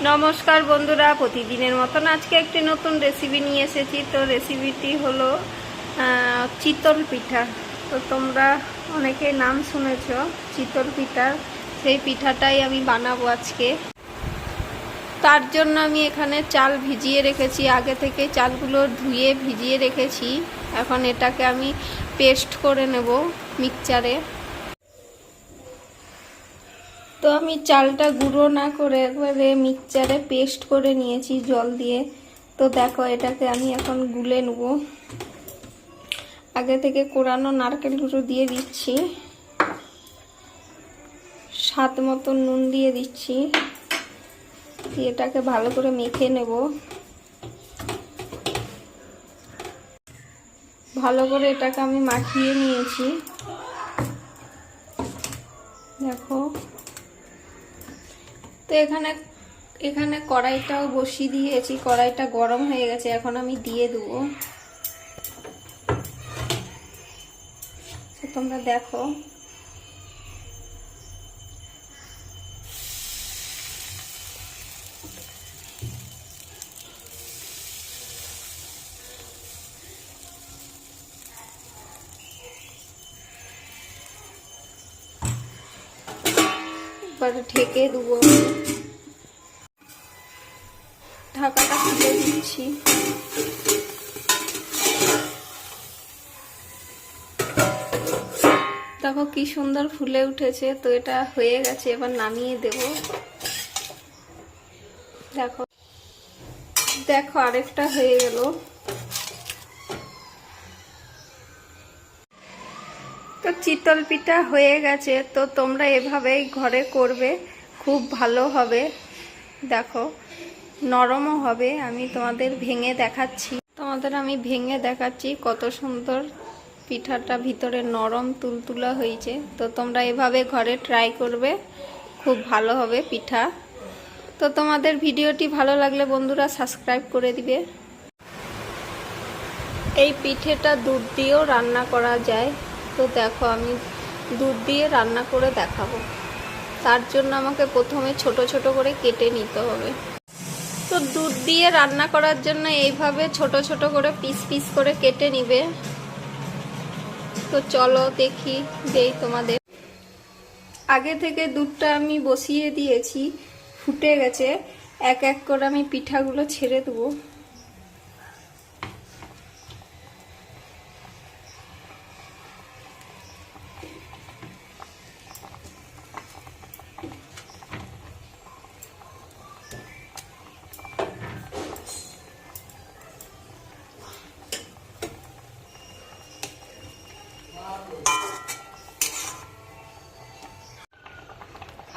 নমস্কার বন্ধুরা, প্রতিদিনের মতন আজকে একটি নতুন রেসিপি নিয়ে এসেছি। তো রেসিপিটি হলো চিতল পিঠা। তো তোমরা অনেকে নাম শুনেছ চিতল পিঠা, সেই পিঠাটাই আমি বানাবো আজকে। তার জন্য আমি এখানে চাল ভিজিয়ে রেখেছি, আগে থেকে চালগুলো ধুয়ে ভিজিয়ে রেখেছি। এখন এটাকে আমি পেস্ট করে নেব মিক্সচারে। তো আমি চালটা গুঁড়ো না করে একবারে মিক্সচারে পেস্ট করে নিয়েছি জল দিয়ে। তো দেখো, এটাকে আমি এখন গুলে নেব। আগে থেকে কোরানো নারকেল গুঁড়ো দিয়ে দিচ্ছি, স্বাদ মতো নুন দিয়ে দিচ্ছি, দিয়ে এটাকে ভালো করে মেখে নেব। ভালো করে এটাকে আমি মাখিয়ে নিয়েছি, দেখো। তো এখানে কড়াইটাও বসিয়ে দিয়েছি, কড়াইটা গরম হয়ে গেছে, এখন আমি দিয়ে দেবো। তোমরা দেখো, এবার ঢেকে দেবো। ঢাকাটা খুলে দিচ্ছি। দেখো কি সুন্দর ফুলে উঠেছে। তো এটা হয়ে গেছে, এবার নামিয়ে দেব। দেখো দেখো আরেকটা হয়ে গেল। তো চিতল পিঠা হয়ে গেছে। তো তোমরা এভাবেই ঘরে করবে, খুব ভালো হবে। দেখো নরমও হবে। আমি তোমাদের ভেঙে দেখাচ্ছি কত সুন্দর পিঠাটা ভিতরে নরম তুলতুলা হয়েছে। তো তোমরা এভাবে ঘরে ট্রাই করবে, খুব ভালো হবে পিঠা। তো তোমাদের ভিডিওটি ভালো লাগলে বন্ধুরা সাবস্ক্রাইব করে দিবে। এই পিঠেটা দুধ দিয়েও রান্না করা যায়। তো দেখো, আমি দুধ দিয়ে রান্না করে দেখাবো। তার জন্য আমাকে প্রথমে ছোট ছোট করে কেটে নিতে হবে। তো দুধ দিয়ে রান্না করার জন্য এইভাবে ছোট ছোট করে পিস পিস করে কেটে নিবে। তো চলো দেই তোমাদের। আগে থেকে দুধটা আমি বসিয়ে দিয়েছি, ফুটে গেছে। এক এক করে আমি পিঠাগুলো ছেড়ে দেবো।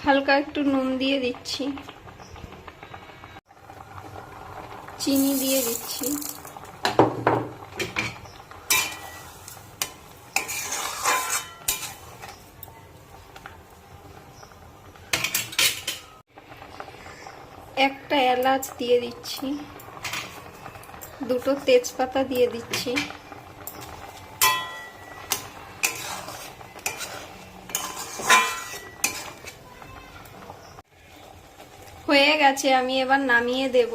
হালকা একটু নুন দিয়ে দিচ্ছি, চিনি দিয়ে দিচ্ছি, একটা এলাচ দিয়ে দিচ্ছি, দুটো তেজপাতা দিয়ে দিচ্ছি। হয়ে গেছে, আমি এবার নামিয়ে দেব।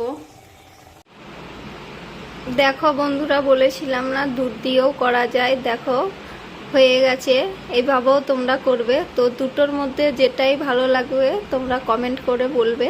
দেখো বন্ধুরা, বলেছিলাম না দুধ দিয়েও করা যায়। দেখো হয়ে গেছে, এইভাবেও তোমরা করবে। তো দুটোর মধ্যে যেটাই ভালো লাগবে তোমরা কমেন্ট করে বলবে।